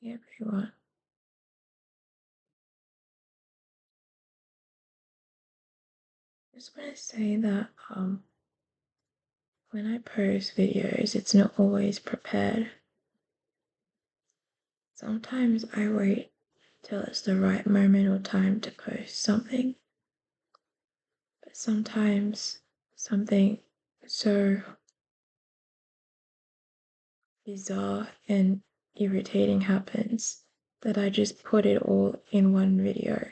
Hi everyone. I just want to say that when I post videos, it's not always prepared. Sometimes I wait till it's the right moment or time to post something, but sometimes something so bizarre and irritating happens that I just put it all in one video.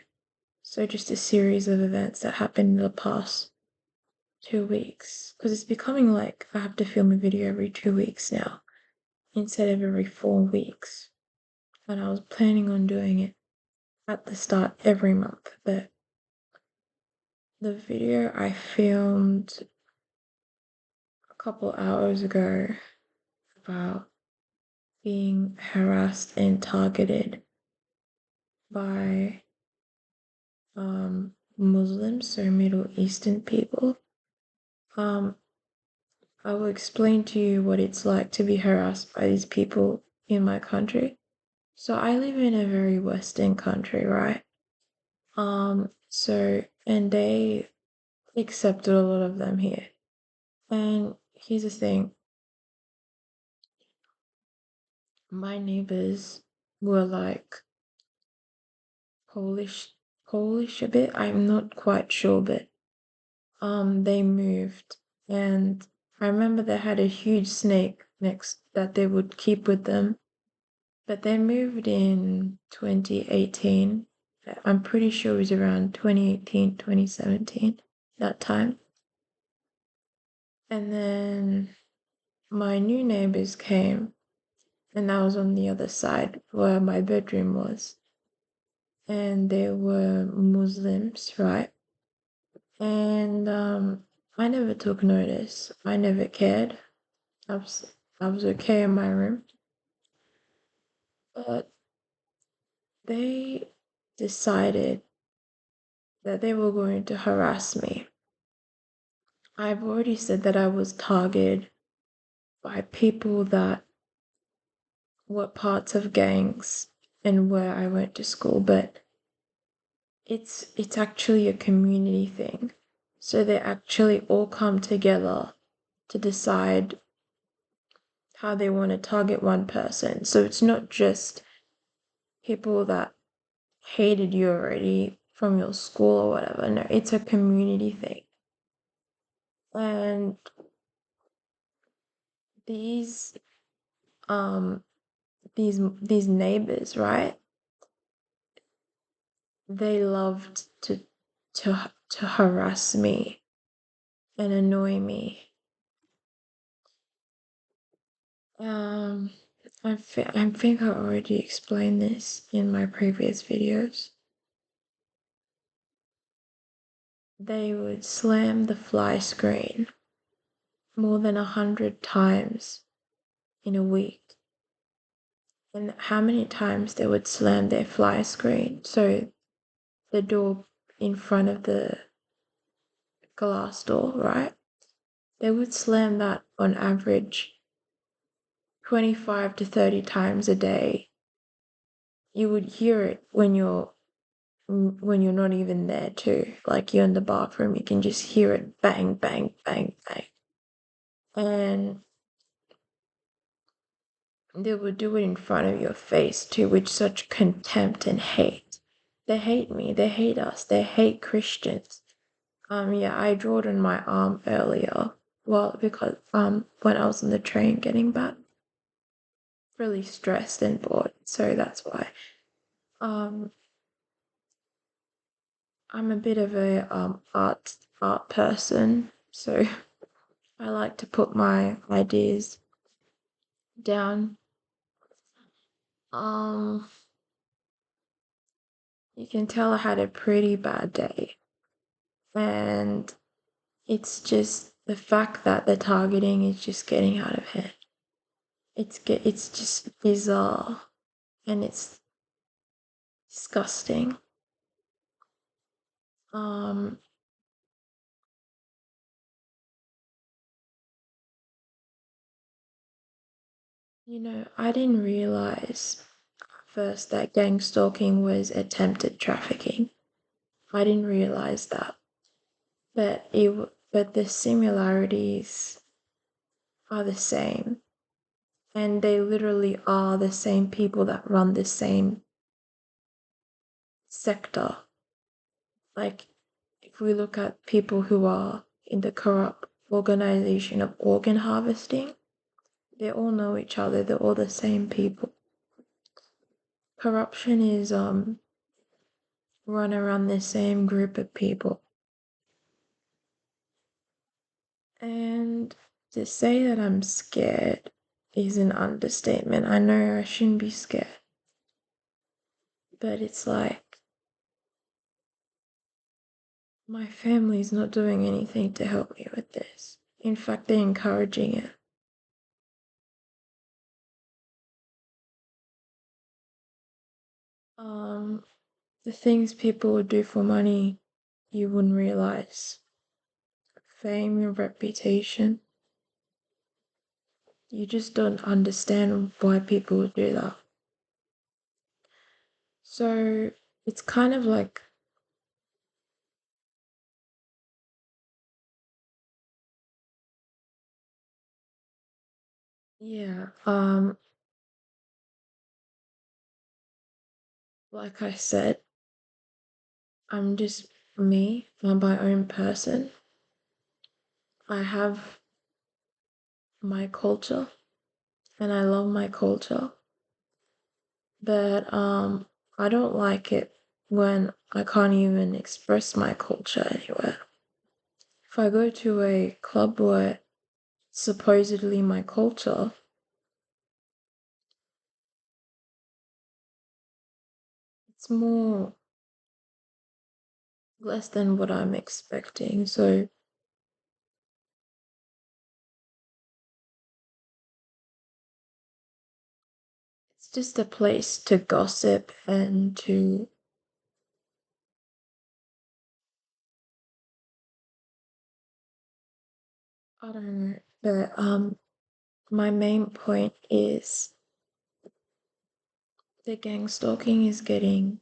So just a series of events that happened in the past 2 weeks, because it's becoming like I have to film a video every 2 weeks now instead of every 4 weeks. And I was planning on doing it at the start every month, but the video I filmed a couple hours ago about being harassed and targeted by Muslims, so Middle Eastern people. Um, I will explain to you what it's like to be harassed by these people in my country. So I live in a very Western country, right? And they accepted a lot of them here. And here's the thing, my neighbors were like Polish, Polish a bit. I'm not quite sure, but they moved, and I remember they had a huge snake next that they would keep with them. But they moved in 2018. I'm pretty sure it was around 2018, 2017, that time. And then my new neighbors came, and I was on the other side where my bedroom was. And they were Muslims, right? And I never took notice. I never cared. I was okay in my room. But they decided that they were going to harass me. I've already said that I was targeted by people that were parts of gangs and where I went to school, but it's actually a community thing. So they actually all come together to decide how they want to target one person. So it's not just people that hated you already from your school or whatever. No, it's a community thing. And these um these neighbors, right? They loved to harass me and annoy me. Um, I think I already explained this in my previous videos. They would slam the fly screen more than 100 times in a week. And how many times they would slam their fly screen, so the door in front of the glass door, right? They would slam that on average 25 to 30 times a day. You would hear it when you're not even there too. Like you're in the bathroom, you can just hear it bang, bang, bang, bang. And they would do it in front of your face too, with such contempt and hate. They hate me, they hate us, they hate Christians. Yeah, I drew it on my arm earlier. Well, because when I was on the train getting back, really stressed and bored, so that's why. Um, I'm a bit of a art person, so I like to put my ideas down. Um, you can tell I had a pretty bad day, and it's just the fact that the targeting is just getting out of hand. It's just bizarre, and it's disgusting. Um, I didn't realize. first that gang stalking was attempted trafficking. I didn't realize that. But the similarities are the same. And they literally are the same people that run the same sector. Like, if we look at people who are in the corrupt organization of organ harvesting, they all know each other, they're all the same people. Corruption is run around the same group of people. And to say that I'm scared is an understatement. I know I shouldn't be scared. But it's like my family's not doing anything to help me with this. In fact, they're encouraging it. The things people would do for money, you wouldn't realize. Fame and reputation. You just don't understand why people would do that. So it's kind of like, yeah, like I said, I'm just me, I'm my own person. I have my culture and I love my culture. But I don't like it when I can't even express my culture anywhere. If I go to a club where supposedly my culture, it's more less than what I'm expecting. So it's just a place to gossip and to, I don't know. But my main point is the gang stalking is getting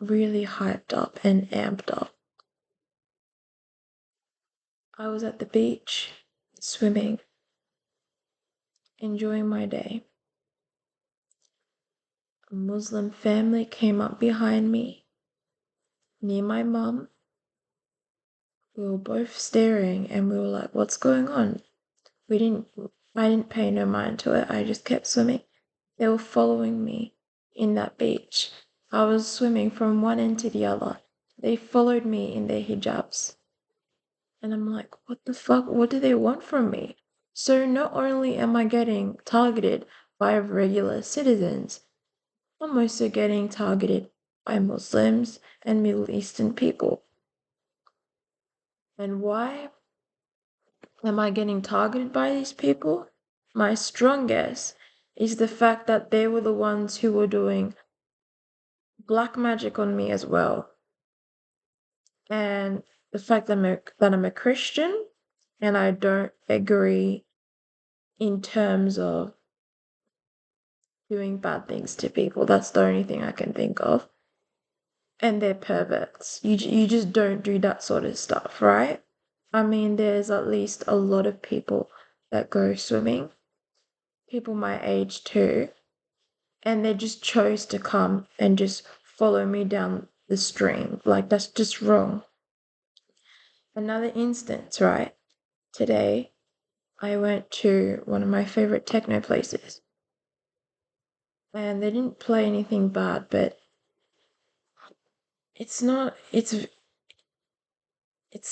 really hyped up and amped up. I was at the beach swimming, enjoying my day. A Muslim family came up behind me, near my mum. We were both staring and we were like, what's going on? I didn't pay no mind to it. I just kept swimming. They were following me in that beach. I was swimming from one end to the other. They followed me in their hijabs. And I'm like, what the fuck? What do they want from me? So not only am I getting targeted by regular citizens, I'm also getting targeted by Muslims and Middle Eastern people. And why am I getting targeted by these people? My strong guess is the fact that they were the ones who were doing black magic on me as well. And the fact that I'm a Christian and I don't agree in terms of doing bad things to people. That's the only thing I can think of. And they're perverts. You just don't do that sort of stuff, right? I mean, there's at least a lot of people that go swimming, people my age too, and they just chose to come and just follow me down the stream. Like, that's just wrong. Another instance, right? Today, I went to one of my favorite techno places, and they didn't play anything bad, but it's not, it's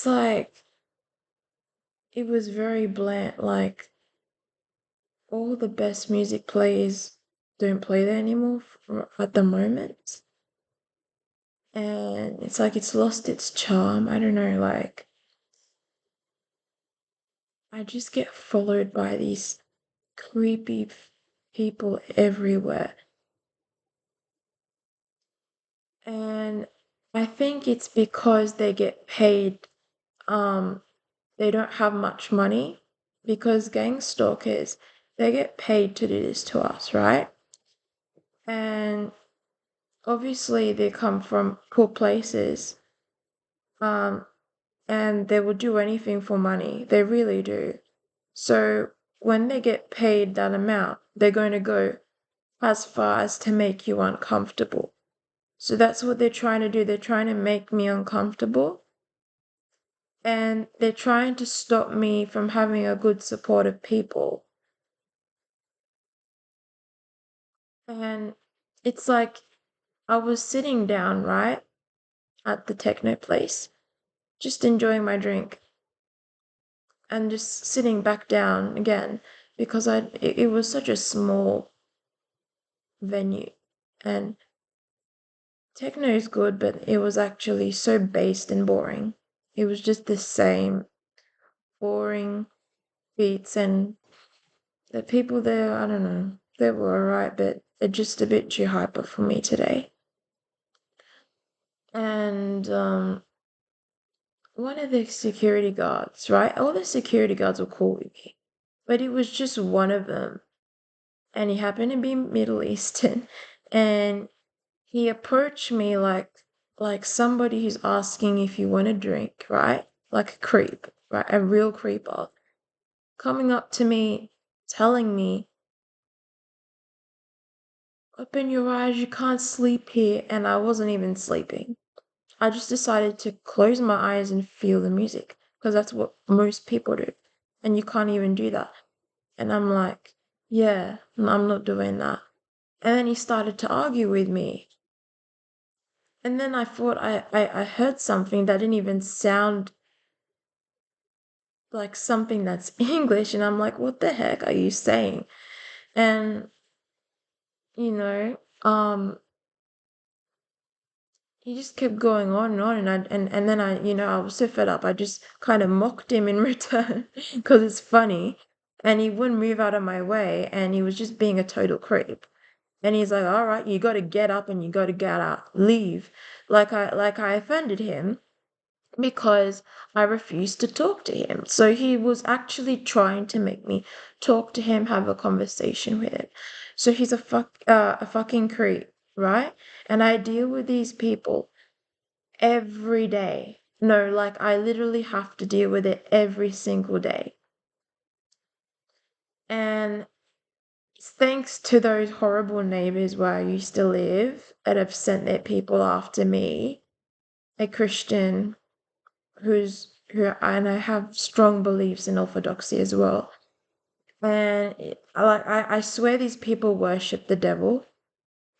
like, it was very bland. Like, all the best music players don't play there anymore at the moment. And it's like it's lost its charm. I don't know, like, I just get followed by these creepy people everywhere. And I think it's because they get paid, they don't have much money because gang stalkers, they get paid to do this to us, right? And obviously they come from poor places, um, and they will do anything for money. They really do. So when they get paid that amount, they're going to go as far as to make you uncomfortable. So that's what they're trying to do. They're trying to make me uncomfortable, and they're trying to stop me from having a good support of people. And it's like I was sitting down, right, at the techno place, just enjoying my drink and just sitting back down again because it was such a small venue, and techno is good, but it was actually so based and boring. It was just the same boring beats, and the people there, I don't know, they were alright, but they're just a bit too hyper for me today. And one of the security guards, right? All the security guards were cool with me, but it was just one of them, and he happened to be Middle Eastern, and he approached me like somebody who's asking if you want a drink, right? Like a creep, right? A real creeper coming up to me, telling me, "Open your eyes, you can't sleep here." And I wasn't even sleeping. I just decided to close my eyes and feel the music because that's what most people do. And you can't even do that. And I'm like, yeah, I'm not doing that. And then he started to argue with me. And then I thought I heard something that didn't even sound like something that's English. And I'm like, what the heck are you saying? And, you know, he just kept going on and on, and then I was so fed up. I just kind of mocked him in return because it's funny, and he wouldn't move out of my way, and he was just being a total creep. And he's like, "All right, you got to get up and you got to get out, leave." Like I offended him because I refused to talk to him. So he was actually trying to make me talk to him, have a conversation with him. So he's a fucking creep, right? And I deal with these people every day. No, like I literally have to deal with it every single day. And thanks to those horrible neighbors where I used to live that have sent their people after me, a Christian and I have strong beliefs in orthodoxy as well. And I swear these people worship the devil.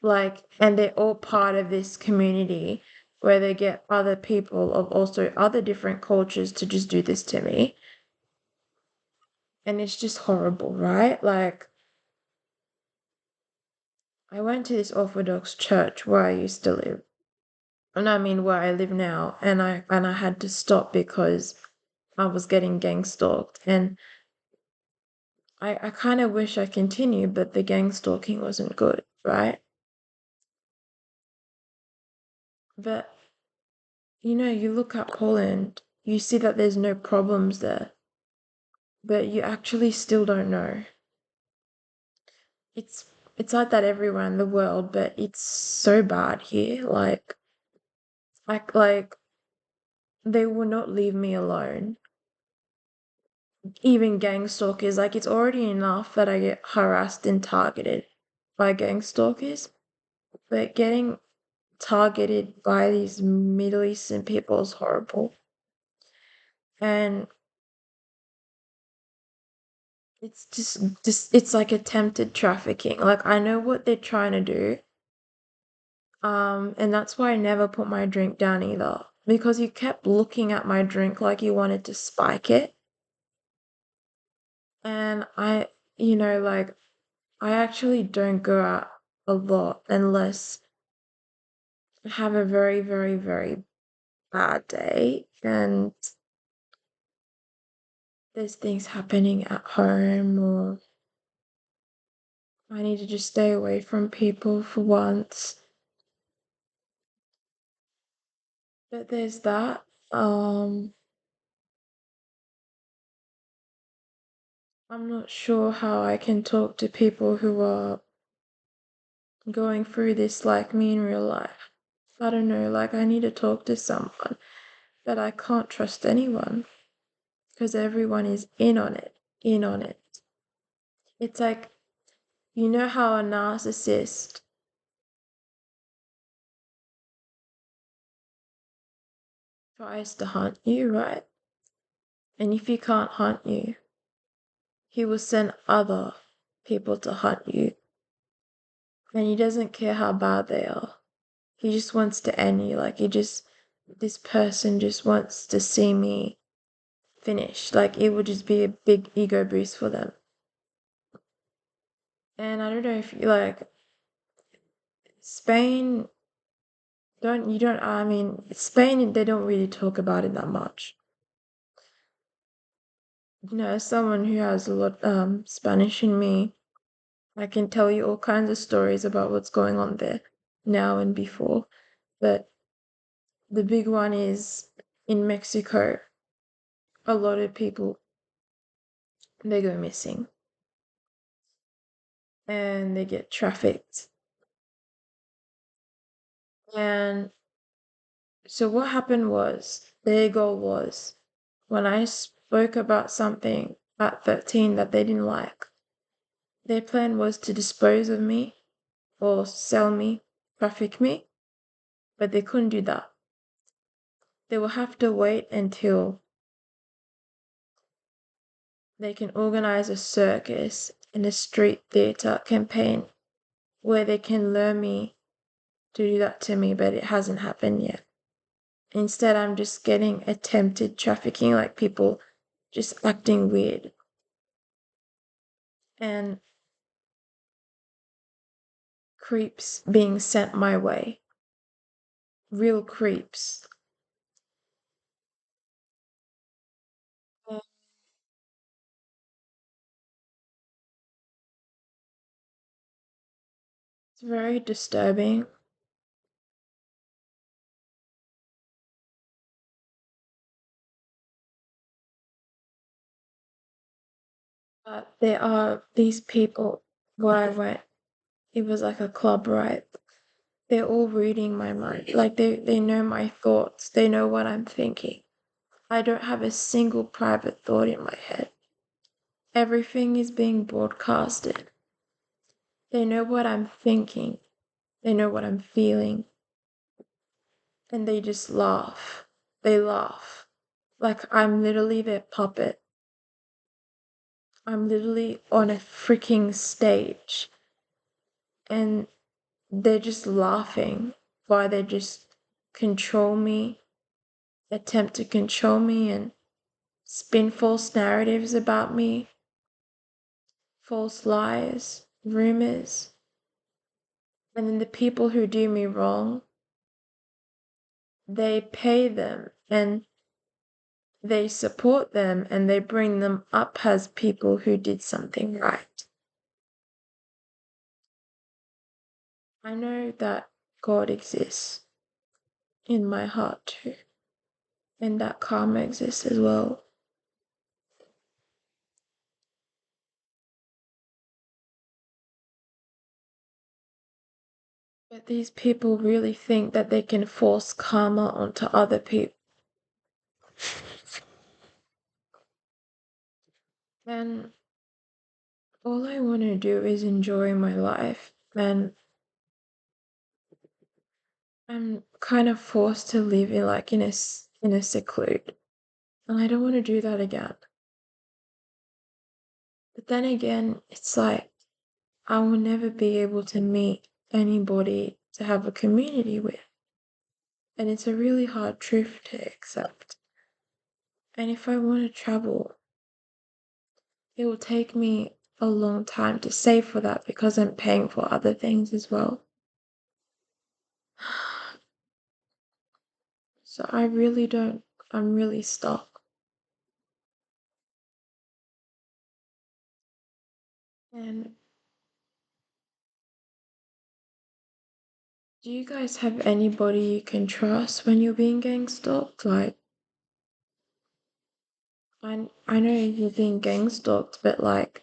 Like, and they're all part of this community where they get other people of also other different cultures to just do this to me. And it's just horrible, right? Like, I went to this Orthodox church where I used to live. And I mean where I live now, and I had to stop because I was getting gang stalked. And I kind of wish I continued, but the gang stalking wasn't good, right? But you look at Poland, you see that there's no problems there, but you actually still don't know. It's it's like that everywhere in the world, but it's so bad here. Like they will not leave me alone. Even gang stalkers, like it's already enough that I get harassed and targeted by gang stalkers, but getting targeted by these Middle Eastern people is horrible. And it's just it's like attempted trafficking. Like I know what they're trying to do. And that's why I never put my drink down either. Because you kept looking at my drink like you wanted to spike it. And like I actually don't go out a lot unless I have a very, very, very bad day and there's things happening at home, or I need to just stay away from people for once. But there's that. I'm not sure how I can talk to people who are going through this like me in real life. I don't know, like I need to talk to someone, but I can't trust anyone because everyone is in on it, in on it. It's like, you know how a narcissist tries to hunt you, right? And if he can't hunt you, he will send other people to hunt you. And he doesn't care how bad they are. He just wants to end you. Like, this person just wants to see me finish. Like, it would just be a big ego boost for them. And I don't know if you like Spain, I mean, Spain, they don't really talk about it that much. As someone who has a lot Spanish in me, I can tell you all kinds of stories about what's going on there now and before. But the big one is in Mexico, a lot of people they go missing and they get trafficked. And so what happened was their goal was when I spoke about something at 13 that they didn't like, their plan was to dispose of me or sell me, traffic me, but they couldn't do that. They will have to wait until they can organize a circus and a street theater campaign where they can lure me to do that to me, but it hasn't happened yet. Instead, I'm just getting attempted trafficking, like people just acting weird. And creeps being sent my way. Real creeps. And it's very disturbing. But there are these people where I went, it was like a club, right? They're all reading my mind. Like they know my thoughts. They know what I'm thinking. I don't have a single private thought in my head. Everything is being broadcasted. They know what I'm thinking. They know what I'm feeling. And they just laugh. They laugh. Like I'm literally their puppet. I'm literally on a freaking stage. And they're just laughing while they just control me, attempt to control me, and spin false narratives about me, false lies, rumors. And then the people who do me wrong, they pay them and they support them and they bring them up as people who did something right. I know that God exists in my heart too, and that karma exists as well. But these people really think that they can force karma onto other people. And all I want to do is enjoy my life. And I'm kind of forced to live in like in a seclude. And I don't want to do that again. But then again, it's like I will never be able to meet anybody to have a community with. And it's a really hard truth to accept. And if I want to travel, it will take me a long time to save for that because I'm paying for other things as well. So I really don't, I'm really stuck. And do you guys have anybody you can trust when you're being gang stalked? Like, I know you're being gang stalked, but like,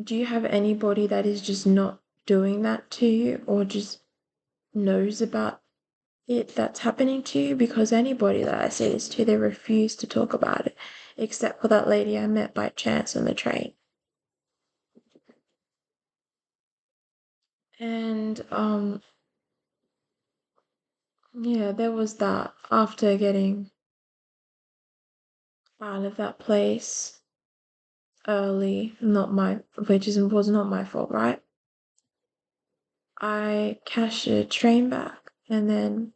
do you have anybody that is just not doing that to you or just knows about it that's happening to you, because anybody that I say this to, they refuse to talk about it, except for that lady I met by chance on the train. And yeah, there was that after getting out of that place early, not my, which was not my fault, right? I cashed a train back and then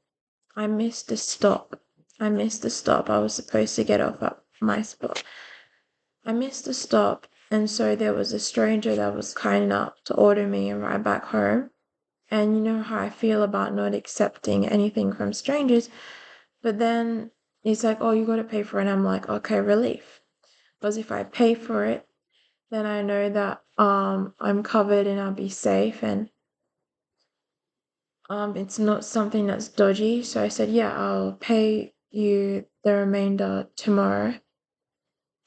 I missed the stop. I missed the stop. I was supposed to get off at my spot. I missed the stop, and so there was a stranger that was kind enough to order me a ride back home. And you know how I feel about not accepting anything from strangers, but then he's like, "Oh, you got to pay for it." And I'm like, "Okay, relief." Because if I pay for it, then I know that I'm covered and I'll be safe, and it's not something that's dodgy. So I said, "Yeah, I'll pay you the remainder tomorrow."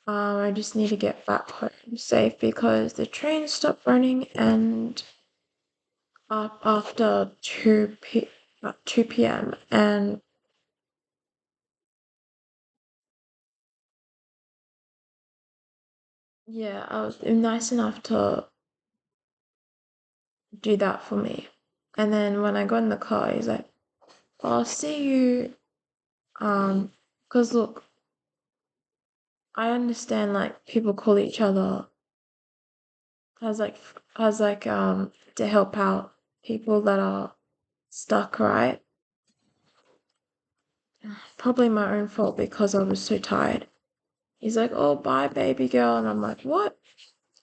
I just need to get back home safe because the train stopped running and up after 2 p.m. And yeah, I was nice enough to do that for me. And then when I got in the car, he's like, "I'll see you." Cause look, I understand like people call each other to help out people that are stuck, right? Probably my own fault because I was so tired. He's like, "Oh, bye, baby girl." And I'm like, "What?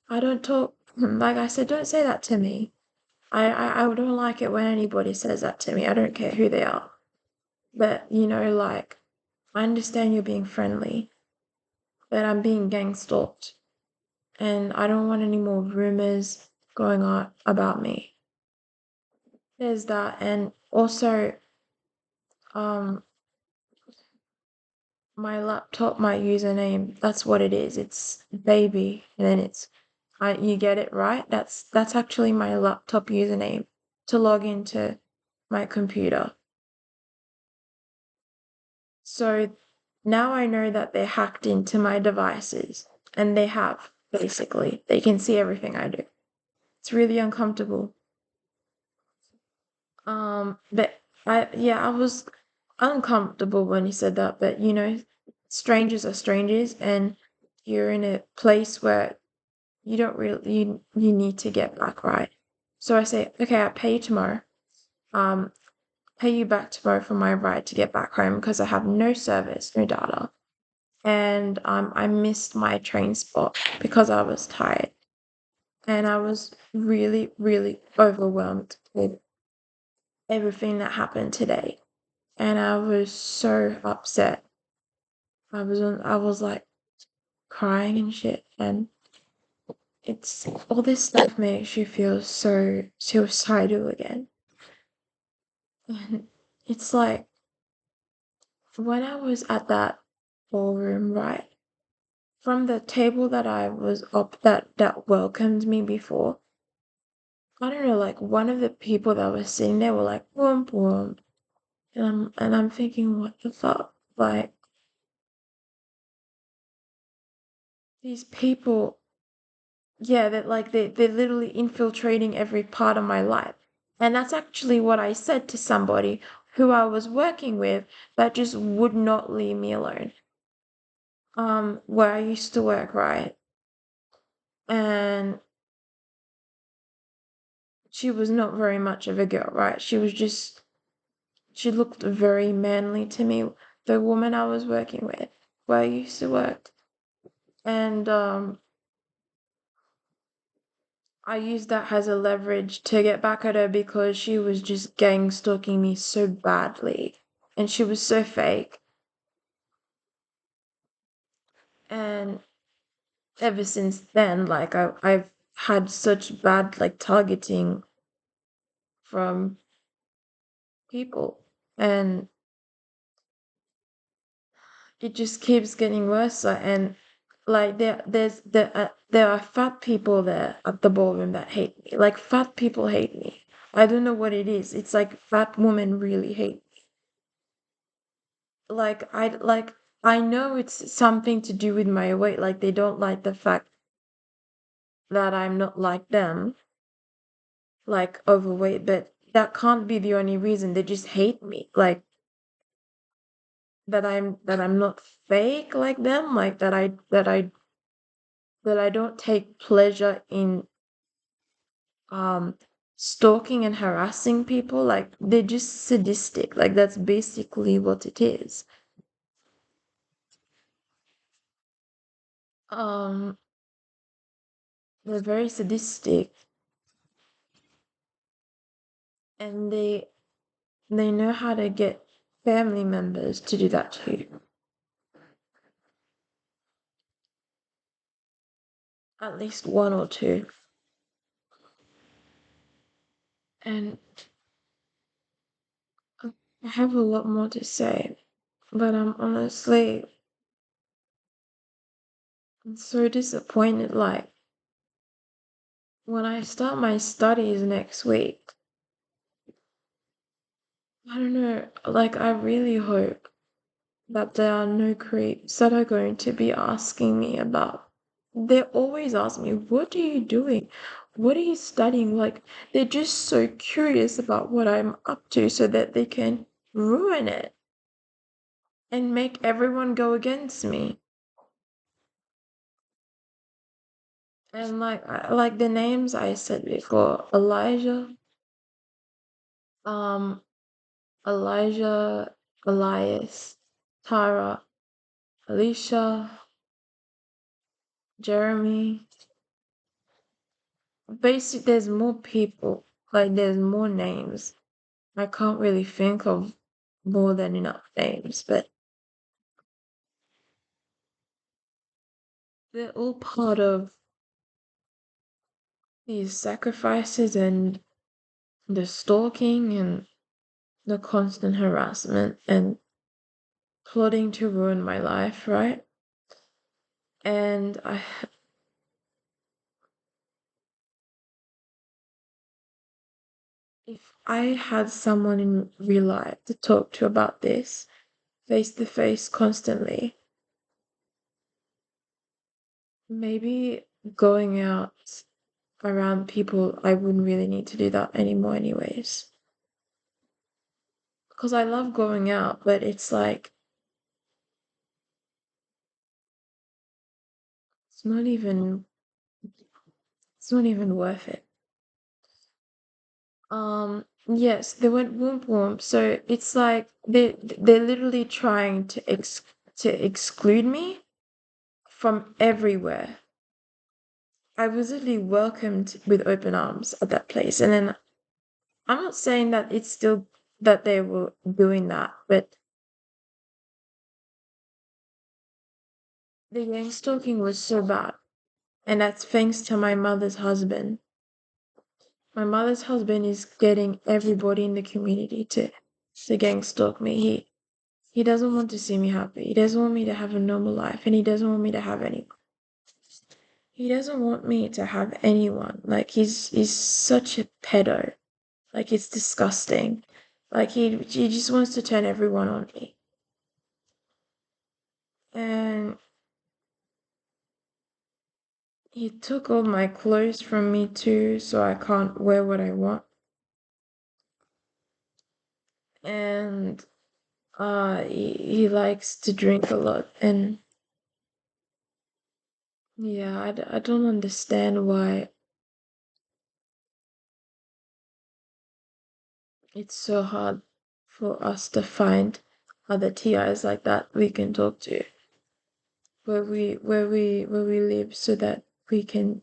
I don't talk." Like I said, don't say that to me. I don't like it when anybody says that to me. I don't care who they are. But, like, I understand you're being friendly, but I'm being gang stalked. And I don't want any more rumors going on about me. There's that. And also, um, my laptop, my username, that's what it is. It's baby. And then you get it right? That's actually my laptop username to log into my computer. So now I know that they hacked into my devices, and they have, basically. They can see everything I do. It's really uncomfortable. But I was uncomfortable when he said that, but strangers are strangers, and you're in a place where you don't really you need to get back right. So I say, okay, I'll pay you tomorrow. Um, pay you back tomorrow for my ride to get back home because I have no service, no data. And I missed my train spot because I was tired. And I was really, really overwhelmed with everything that happened today. And I was so upset. I was like crying and shit. And it's all this stuff makes you feel so suicidal again. And it's like when I was at that ballroom, right? From the table that I was up that welcomed me before, I don't know, like one of the people that was sitting there were like boom boom. And I'm thinking, what the fuck? Like these people, yeah, that like they're literally infiltrating every part of my life. And that's actually what I said to somebody who I was working with that just would not leave me alone. Where I used to work, right? And she was not very much of a girl, right? She looked very manly to me, the woman I was working with, where I used to work. And I used that as a leverage to get back at her because she was just gang stalking me so badly. And she was so fake. And ever since then, like I've had such bad like targeting from people. And it just keeps getting worse. And Like there are fat people there at the ballroom that hate me. Like fat people hate me. I don't know what it is. It's like fat women really hate me. I know it's something to do with my weight. Like they don't like the fact that I'm not like them, like overweight, but that can't be the only reason. They just hate me. Like that I'm not fake like them, like that I don't take pleasure in um stalking and harassing people. Like they're just sadistic. Like that's basically what it is. Um they're very sadistic, and they know how to get family members to do that too. At least one or two. And I have a lot more to say, but I'm so disappointed. Like when I start my studies next week, I don't know, like I really hope that there are no creeps that are going to be asking me about. They always ask me, "What are you doing? What are you studying?" Like, they're just so curious about what I'm up to so that they can ruin it and make everyone go against me. And like the names I said before, um, Elijah, Elias, Tara, Alicia, Jeremy. Basically, there's more people, like there's more names. I can't really think of more than enough names, but they're all part of these sacrifices and the stalking and the constant harassment and plotting to ruin my life, right? And if I had someone in real life to talk to about this face to face constantly, maybe going out around people, I wouldn't really need to do that anymore, anyways. Because I love going out, but it's not even it's not even worth it. Yes, they went whoomp whoomp, so it's like they're literally trying to exclude me from everywhere. I was literally welcomed with open arms at that place, and then I'm not saying that it's still that they were doing that, but the gang stalking was so bad, and that's thanks to my mother's husband. My mother's husband is getting everybody in the community to gang stalk me. He doesn't want to see me happy. He doesn't want me to have a normal life, and he doesn't want me to have any. He doesn't want me to have anyone. Like he's such a pedo. Like it's disgusting. Like he just wants to turn everyone on me. And he took all my clothes from me too, so I can't wear what I want. And he likes to drink a lot, and yeah, I don't understand why it's so hard for us to find other TIs like that we can talk to where we live so that we can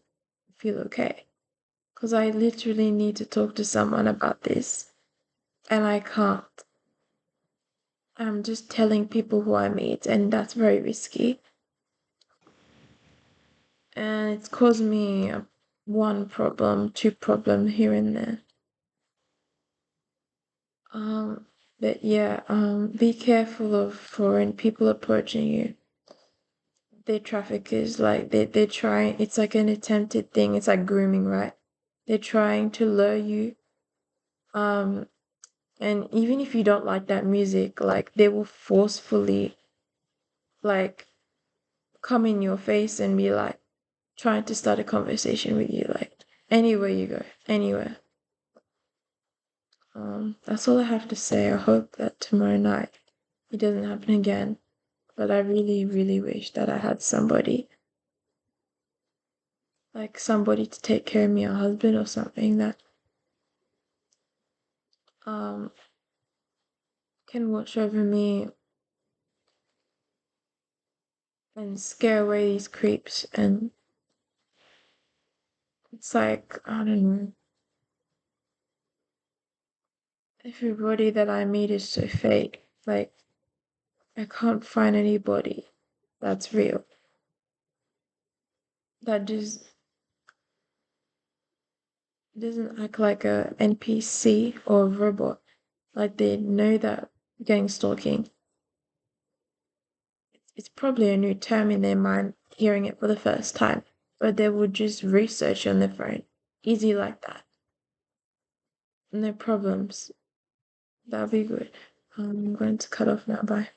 feel okay. Because I literally need to talk to someone about this and I can't. I'm just telling people who I meet, and that's very risky. And it's caused me one problem, two problem here and there. Um, but yeah, be careful of foreign people approaching you. they traffickers, like they're trying, it's like an attempted thing, it's like grooming, right? They're trying to lure you, um and even if you don't like that music, like they will forcefully like come in your face and be like trying to start a conversation with you, like anywhere you go, anywhere. That's all I have to say. I hope that tomorrow night it doesn't happen again. But I really, really wish that I had somebody, like somebody to take care of me, a husband or something that um can watch over me and scare away these creeps. And it's like, I don't know, everybody that I meet is so fake. Like, I can't find anybody that's real, that just doesn't act like a NPC or a robot. Like they know that gang stalking, it's probably a new term in their mind, hearing it for the first time, but they would just research on their phone, easy like that. No problems. That'll be good. I'm going to cut off now. Bye.